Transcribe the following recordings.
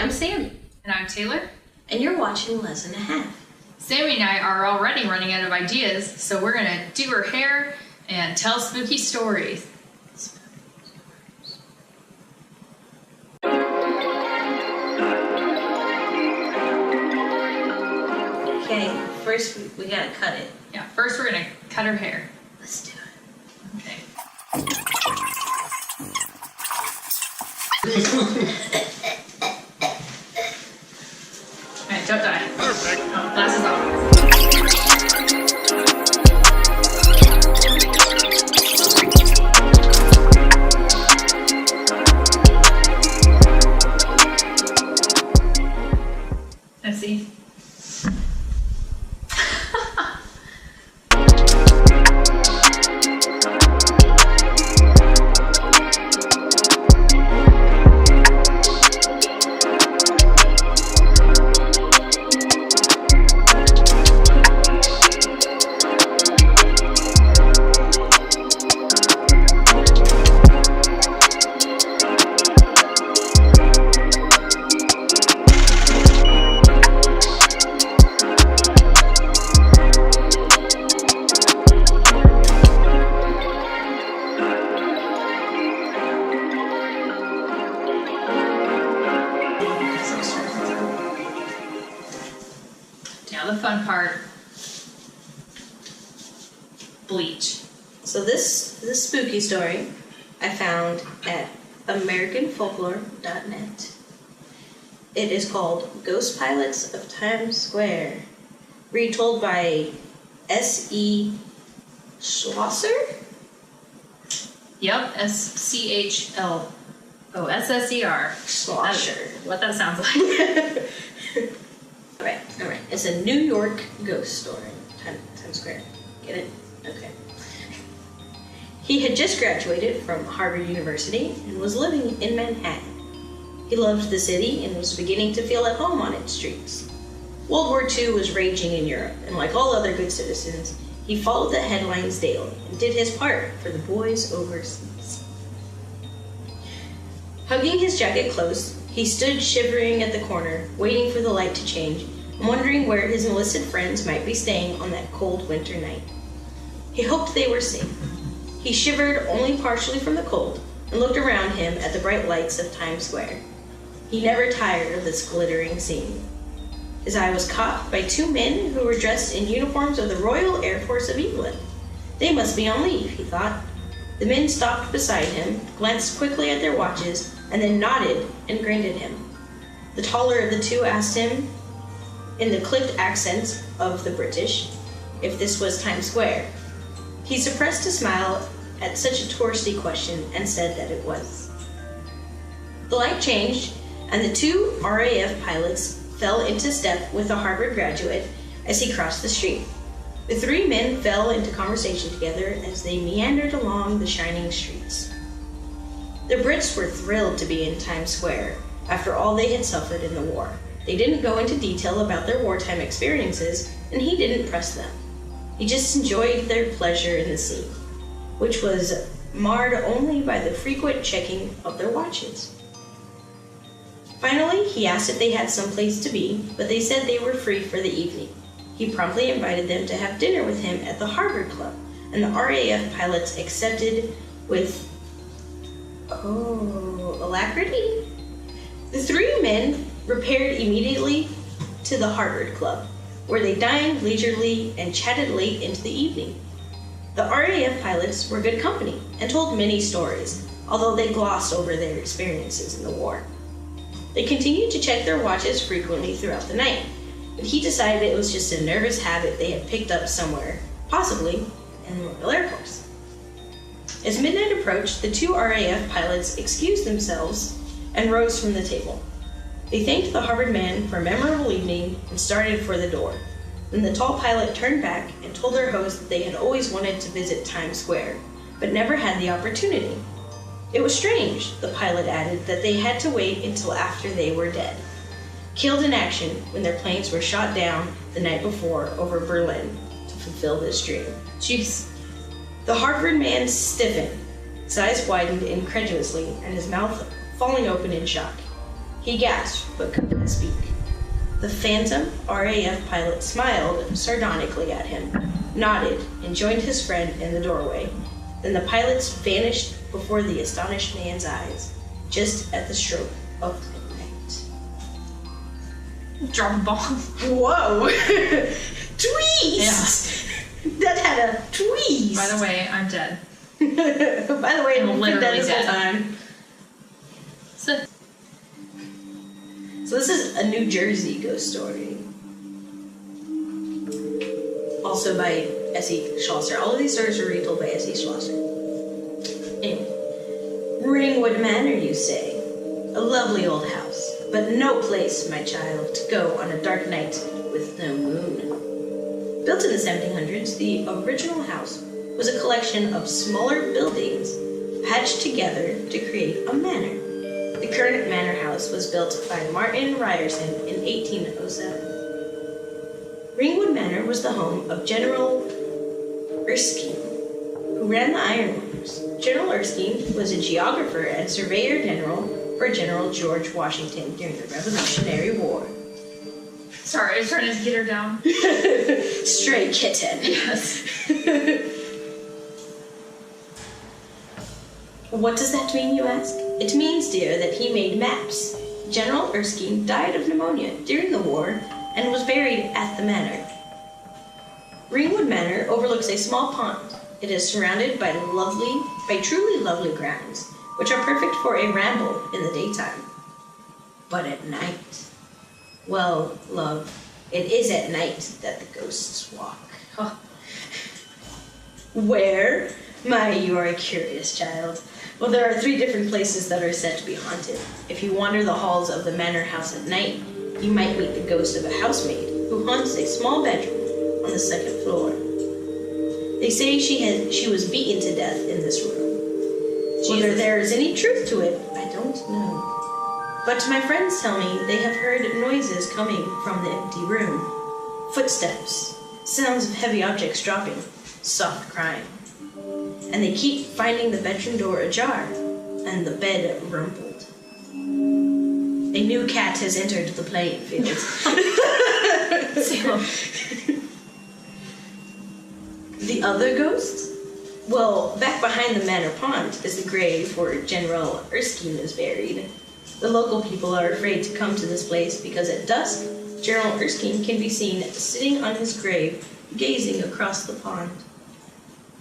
I'm Sammy. And I'm Taylor. And you're watching Lesson and a Half. Sammy and I are already running out of ideas, so we're gonna do her hair and tell spooky stories. Okay, first we gotta cut it. Yeah, first we're gonna cut her hair. Let's do it. Okay. Alright, don't die. Perfect. Oh, glasses off. Let's see. Now the fun part. Bleach. So this spooky story I found at AmericanFolklore.net. It is called Ghost Pilots of Times Square, retold by S.E. Schlosser? Yep, SCHLOSSER. Schlosser. What that sounds like. Alright. It's a New York ghost story. Times Square. Get it? Okay. He had just graduated from Harvard University and was living in Manhattan. He loved the city and was beginning to feel at home on its streets. World War II was raging in Europe, and like all other good citizens, he followed the headlines daily and did his part for the boys overseas. Hugging his jacket close, he stood shivering at the corner, waiting for the light to change, and wondering where his enlisted friends might be staying on that cold winter night. He hoped they were safe. He shivered only partially from the cold and looked around him at the bright lights of Times Square. He never tired of this glittering scene. His eye was caught by two men who were dressed in uniforms of the Royal Air Force of England. They must be on leave, he thought. The men stopped beside him, glanced quickly at their watches, and then nodded and grinned at him. The taller of the two asked him, in the clipped accents of the British, if this was Times Square. He suppressed a smile at such a touristy question and said that it was. The light changed, and the two RAF pilots fell into step with a Harvard graduate as he crossed the street. The three men fell into conversation together as they meandered along the shining streets. The Brits were thrilled to be in Times Square after all they had suffered in the war. They didn't go into detail about their wartime experiences, and he didn't press them. He just enjoyed their pleasure in the scene, which was marred only by the frequent checking of their watches. Finally, he asked if they had some place to be, but they said they were free for the evening. He promptly invited them to have dinner with him at the Harvard Club, and the RAF pilots accepted with, alacrity? The three men repaired immediately to the Harvard Club, where they dined leisurely and chatted late into the evening. The RAF pilots were good company and told many stories, although they glossed over their experiences in the war. They continued to check their watches frequently throughout the night, but he decided it was just a nervous habit they had picked up somewhere, possibly in the Royal Air Force. As midnight approached, the two RAF pilots excused themselves and rose from the table. They thanked the Harvard man for a memorable evening and started for the door. Then the tall pilot turned back and told their host that they had always wanted to visit Times Square, but never had the opportunity. It was strange, the pilot added, that they had to wait until after they were dead, killed in action when their planes were shot down the night before over Berlin to fulfill this dream. Jeez. The Harvard man stiffened, his eyes widened incredulously, and his mouth falling open in shock. He gasped, but could not speak. The phantom RAF pilot smiled sardonically at him, nodded, and joined his friend in the doorway. Then the pilots vanished before the astonished man's eyes, just at the stroke of midnight. Drop a bomb. Whoa! Tweez! Yeah. That had a tweez! By the way, I'm dead. By the way, I'm I've been literally dead this whole dead. time. So this is a New Jersey ghost story. Also by S.E. Schlosser. All of these stories were retold by S.E. Schlosser. Anyway. Ringwood Manor, you say? A lovely old house, but no place, my child, to go on a dark night with no moon. Built in the 1700s, the original house was a collection of smaller buildings patched together to create a manor. The current manor house was built by Martin Ryerson in 1807. Ringwood Manor was the home of General Erskine, who ran the ironworks. General Erskine was a geographer and surveyor general for General George Washington during the Revolutionary War. Sorry, I was trying to get her down. Stray kitten. Yes. What does that mean, you ask? It means, dear, that he made maps. General Erskine died of pneumonia during the war and was buried at the manor. Ringwood Manor overlooks a small pond. It is surrounded by truly lovely grounds, which are perfect for a ramble in the daytime. But at night, well, love, it is at night that the ghosts walk. Huh. Where? My, you are a curious child. Well, there are 3 different places that are said to be haunted. If you wander the halls of the manor house at night, you might meet the ghost of a housemaid who haunts a small bedroom on the 2nd floor. They say she was beaten to death in this room. Whether there is any truth to it, I don't know. But my friends tell me they have heard noises coming from the empty room. Footsteps, sounds of heavy objects dropping, soft crying. And they keep finding the bedroom door ajar, and the bed rumpled. A new cat has entered the playing field. The other ghost? Well, back behind the manor pond is the grave where General Erskine is buried. The local people are afraid to come to this place because at dusk, General Erskine can be seen sitting on his grave, gazing across the pond.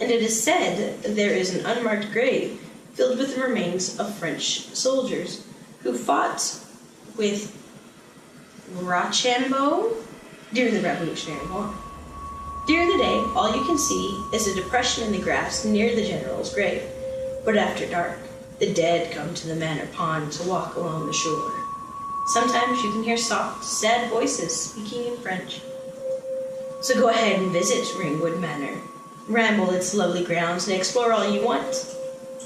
And it is said that there is an unmarked grave filled with the remains of French soldiers who fought with Rochambeau during the Revolutionary War. During the day, all you can see is a depression in the grass near the general's grave. But after dark, the dead come to the manor pond to walk along the shore. Sometimes you can hear soft, sad voices speaking in French. So go ahead and visit Ringwood Manor. Ramble its lovely grounds and explore all you want.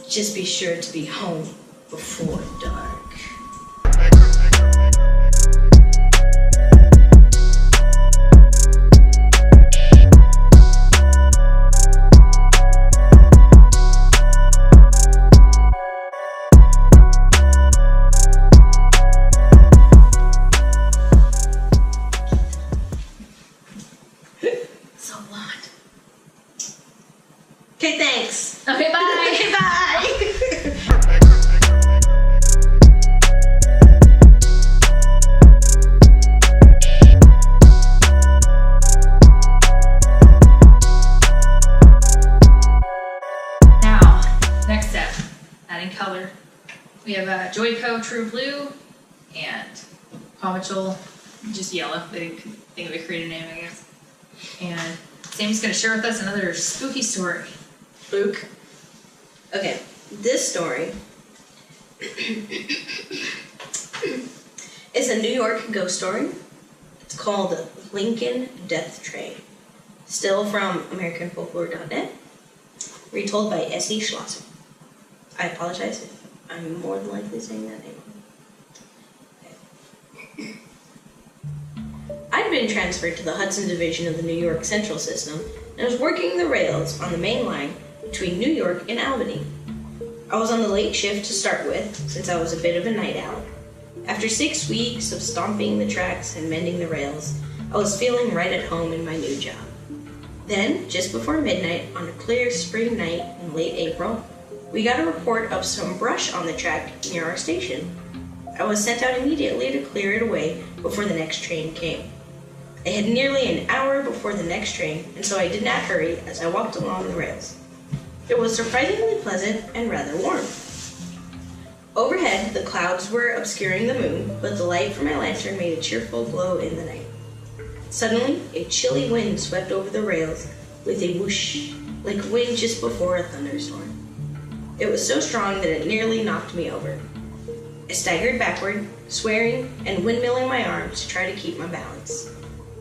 Just be sure to be home before dark. So long. Okay, thanks. Okay, bye. Okay, bye. Now, next step, adding color. We have Joyco True Blue and Paw Mitchell, just yellow. They could think of a creative name, I guess. And Sammy's going to share with us another spooky story. Luke. Okay, this story is a New York ghost story. It's called Lincoln Death Train. Still from AmericanFolklore.net. Retold by S.E. Schlosser. I apologize if I'm more than likely saying that name. Okay. I'd been transferred to the Hudson Division of the New York Central System and was working the rails on the main line between New York and Albany. I was on the late shift to start with, since I was a bit of a night owl. After 6 weeks of stomping the tracks and mending the rails, I was feeling right at home in my new job. Then, just before midnight on a clear spring night in late April, we got a report of some brush on the track near our station. I was sent out immediately to clear it away before the next train came. I had nearly an hour before the next train, and so I did not hurry as I walked along the rails. It was surprisingly pleasant and rather warm. Overhead, the clouds were obscuring the moon, but the light from my lantern made a cheerful glow in the night. Suddenly, a chilly wind swept over the rails with a whoosh, like wind just before a thunderstorm. It was so strong that it nearly knocked me over. I staggered backward, swearing and windmilling my arms to try to keep my balance.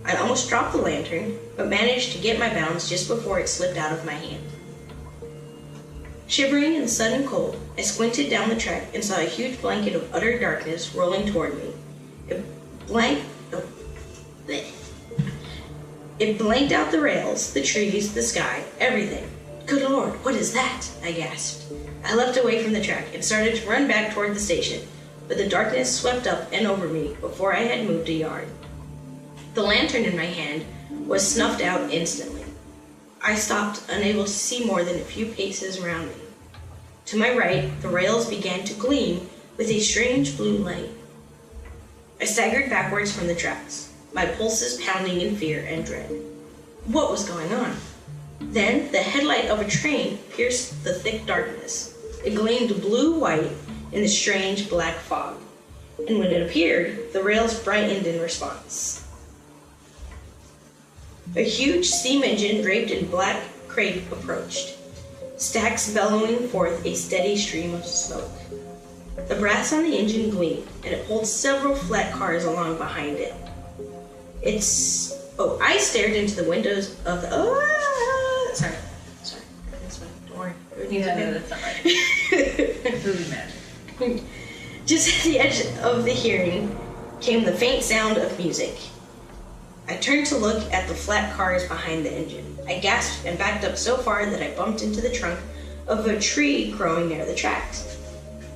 I almost dropped the lantern, but managed to get my balance just before it slipped out of my hand. Shivering in the sudden cold, I squinted down the track and saw a huge blanket of utter darkness rolling toward me. It blanked out the rails, the trees, the sky, everything. "Good Lord, what is that?" I gasped. I leapt away from the track and started to run back toward the station, but the darkness swept up and over me before I had moved a yard. The lantern in my hand was snuffed out instantly. I stopped, unable to see more than a few paces around me. To my right, the rails began to gleam with a strange blue light. I staggered backwards from the tracks, my pulses pounding in fear and dread. What was going on? Then the headlight of a train pierced the thick darkness. It gleamed blue-white in the strange black fog, and when it appeared, the rails brightened in response. A huge steam engine draped in black crepe approached, stacks bellowing forth a steady stream of smoke. The brass on the engine gleamed, and it pulled several flat cars along behind it. I stared into the windows of the... Sorry. That's fine. Don't worry. No, that's not right. Movie magic. Just at the edge of the hearing came the faint sound of music. I turned to look at the flat cars behind the engine. I gasped and backed up so far that I bumped into the trunk of a tree growing near the tracks.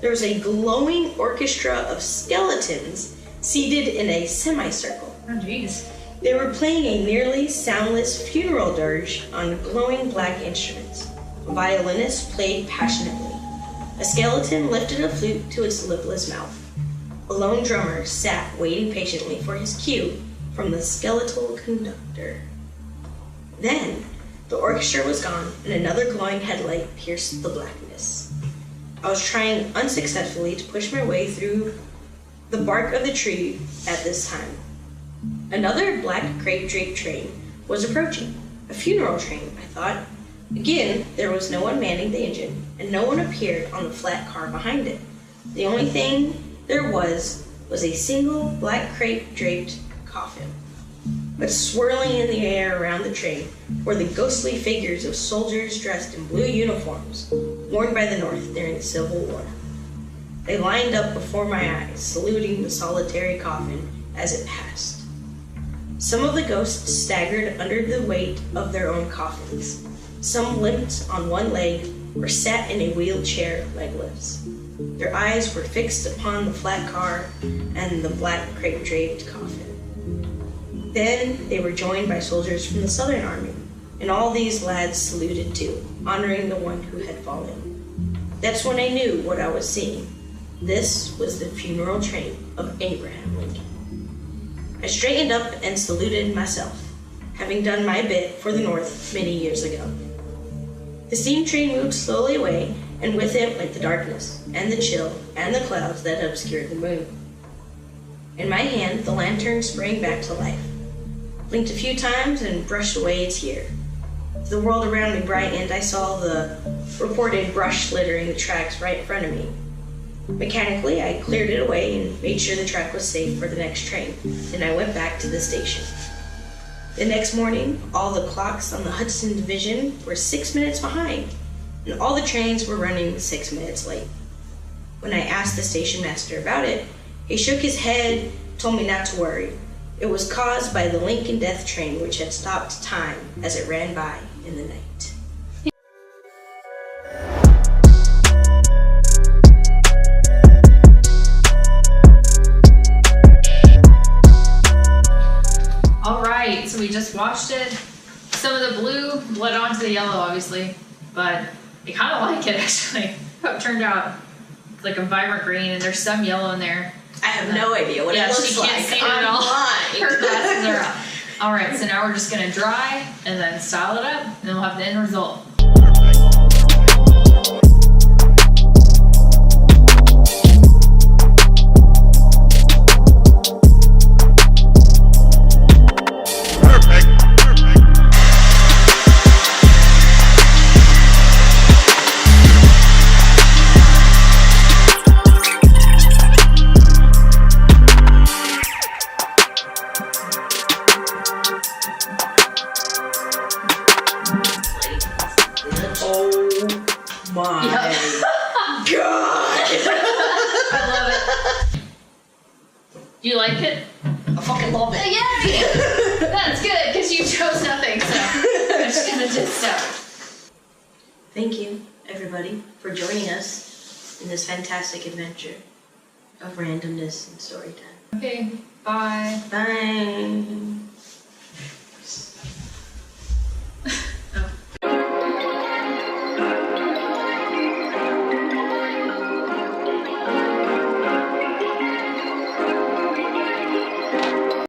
There was a glowing orchestra of skeletons seated in a semicircle. Oh, jeez. They were playing a nearly soundless funeral dirge on glowing black instruments. A violinist played passionately. A skeleton lifted a flute to its lipless mouth. A lone drummer sat waiting patiently for his cue from the skeletal conductor. Then, the orchestra was gone, and another glowing headlight pierced the blackness. I was trying unsuccessfully to push my way through the bark of the tree at this time. Another black crepe-draped train was approaching. A funeral train, I thought. Again, there was no one manning the engine, and no one appeared on the flat car behind it. The only thing there was a single black crepe-draped coffin. But swirling in the air around the train were the ghostly figures of soldiers dressed in blue uniforms worn by the North during the Civil War. They lined up before my eyes, saluting the solitary coffin as it passed. Some of the ghosts staggered under the weight of their own coffins. Some limped on one leg or sat in a wheelchair legless. Their eyes were fixed upon the flat car and the black crepe-draped coffin. Then they were joined by soldiers from the Southern Army, and all these lads saluted too, honoring the one who had fallen. That's when I knew what I was seeing. This was the funeral train of Abraham Lincoln. I straightened up and saluted myself, having done my bit for the North many years ago. The steam train moved slowly away, and with it went the darkness, and the chill, and the clouds that obscured the moon. In my hand, the lantern sprang back to life, blinked a few times, and brushed away a tear. As the world around me brightened, I saw the reported brush littering the tracks right in front of me. Mechanically, I cleared it away and made sure the track was safe for the next train. Then I went back to the station. The next morning, all the clocks on the Hudson Division were 6 minutes behind, and all the trains were running 6 minutes late. When I asked the station master about it, he shook his head, told me not to worry. It was caused by the Lincoln Death Train, which had stopped time as it ran by in the night. swatched it. Some of the blue bled onto the yellow, obviously, but I kind of like it actually. How it turned out. It's like a vibrant green, and there's some yellow in there. I have no idea what it looks she like. can't see it I'm at all. blind. Her glasses are up. All right, so now we're just gonna dry and then style it up, and then we'll have the end result. Oh my god! I love it. Do you like it? I fucking love it. Yay! That's good, because you chose nothing, so I'm just gonna do stuff. Thank you, everybody, for joining us in this fantastic adventure of randomness and story time. Okay, bye. Bye.